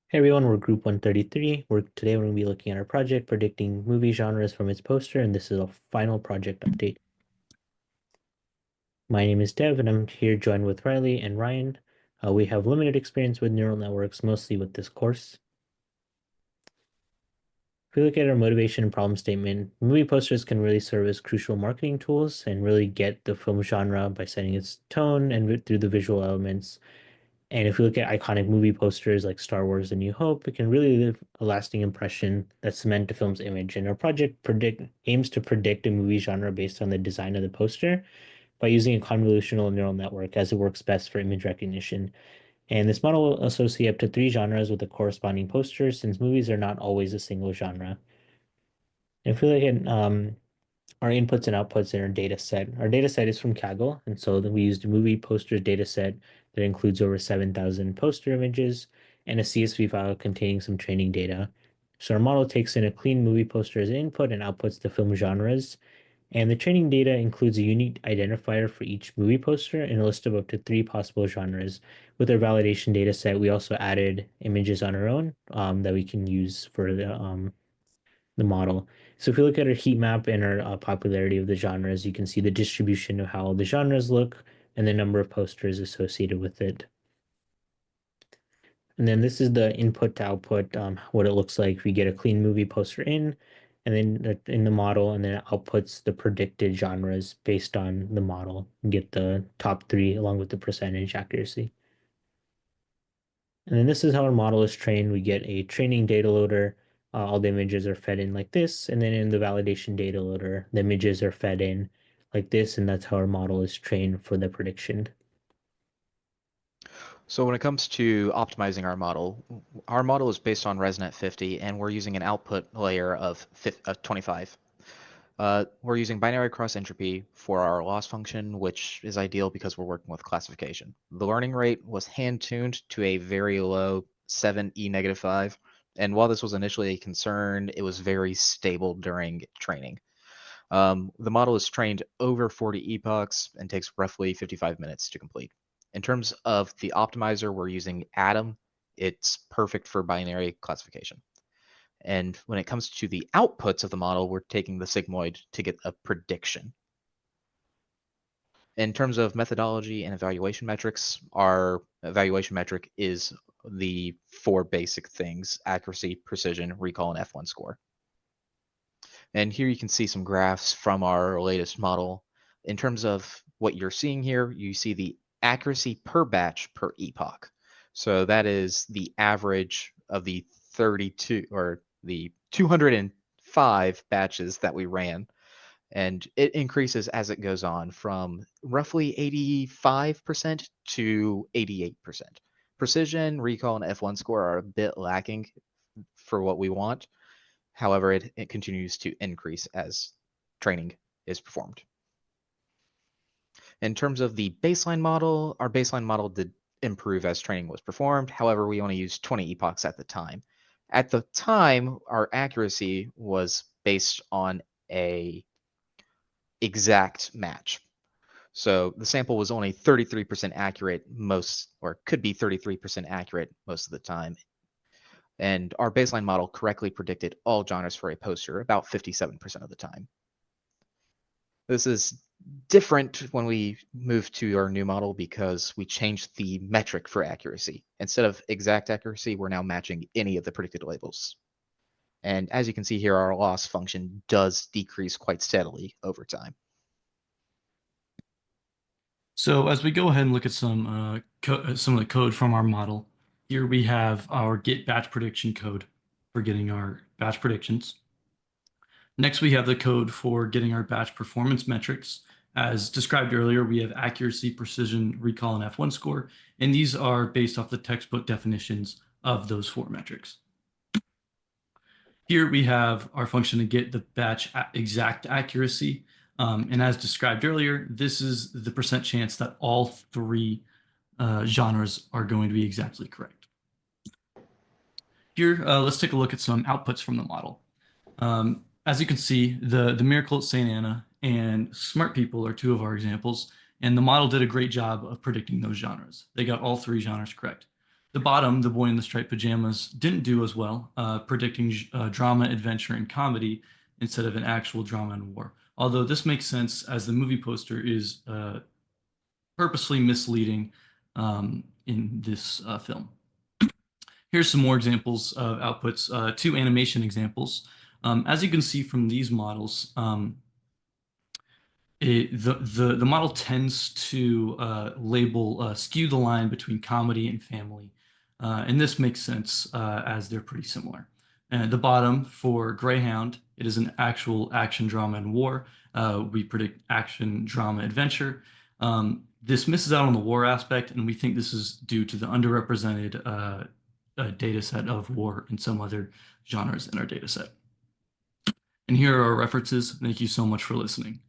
Hey everyone, we're group 133. Today we're going to be looking at our project predicting movie genres from its poster, and this is a final project update. My name is Dev, and I'm here joined with Riley and Ryan. We have limited experience with neural networks, mostly with this course. If we look at our motivation and problem statement, movie posters can really serve as crucial marketing tools and really get the film genre by setting its tone and through the visual elements. And if we look at iconic movie posters like Star Wars: A New Hope, it can really leave a lasting impression that cement the film's image. And our project aims to predict a movie genre based on the design of the poster by using a convolutional neural network as it works best for image recognition. And this model will associate up to three genres with a corresponding poster, since movies are not always a single genre. If we look at our inputs and outputs in our data set. Our data set is from Kaggle, and so then we used a movie posters data set that includes over 7,000 poster images and a CSV file containing some training data. So our model takes in a clean movie poster as input and outputs the film genres. And the training data includes a unique identifier for each movie poster and a list of up to three possible genres. With our validation data set, we also added images on our own that we can use for the model. So if we look at our heat map and our popularity of the genres, you can see the distribution of how the genres look and the number of posters associated with it. And then this is the input to output, what it looks like. We get a clean movie poster and then in the model, and then it outputs the predicted genres based on the model and get the top three along with the percentage accuracy. And then this is how our model is trained. We get a training data loader. All the images are fed in like this. And then in the validation data loader, the images are fed in like this. And that's how our model is trained for the prediction. So when it comes to optimizing our model is based on ResNet 50, and we're using an output layer of 25. We're using binary cross entropy for our loss function, which is ideal because we're working with classification. The learning rate was hand-tuned to a very low 7e-5, and while this was initially a concern, it was very stable during training. The model is trained over 40 epochs and takes roughly 55 minutes to complete. In terms of the optimizer, we're using Atom. It's perfect for binary classification. And when it comes to the outputs of the model, we're taking the sigmoid to get a prediction. In terms of methodology and evaluation metrics, our evaluation metric is the four basic things: accuracy, precision, recall, and F1 score. And here you can see some graphs from our latest model. In terms of what you're seeing here, you see the accuracy per batch per epoch. So that is the average of the 32 or the 205 batches that we ran. And it increases as it goes on from roughly 85% to 88%. Precision, recall, and F1 score are a bit lacking for what we want. However, it continues to increase as training is performed. In terms of the baseline model, our baseline model did improve as training was performed. However, we only used 20 epochs at the time. At the time, our accuracy was based on a exact match. So the sample was only 33% accurate most, or could be 33% accurate most of the time. And our baseline model correctly predicted all genres for a poster about 57% of the time. This is different when we move to our new model because we changed the metric for accuracy. Instead of exact accuracy, we're now matching any of the predicted labels. And as you can see here, our loss function does decrease quite steadily over time. So as we go ahead and look at some of the code from our model, here we have our get batch prediction code for getting our batch predictions. Next, we have the code for getting our batch performance metrics. As described earlier, we have accuracy, precision, recall, and F1 score, and these are based off the textbook definitions of those four metrics. Here we have our function to get the batch exact accuracy. And as described earlier, this is the percent chance that all three genres are going to be exactly correct. Here, let's take a look at some outputs from the model. As you can see, the Miracle at St. Anna and Smart People are two of our examples, and the model did a great job of predicting those genres. They got all three genres correct. The bottom, The Boy in the Striped Pajamas, didn't do as well, predicting drama, adventure, and comedy instead of an actual drama and war. Although this makes sense as the movie poster is purposely misleading in this film. Here's some more examples of outputs, two animation examples. As you can see from these models, the model tends to skew the line between comedy and family. And this makes sense as they're pretty similar. And the bottom for Greyhound, it is an actual action, drama, and war. We predict action, drama, adventure. This misses out on the war aspect, and we think this is due to the underrepresented data set of war and some other genres in our data set. And here are our references. Thank you so much for listening.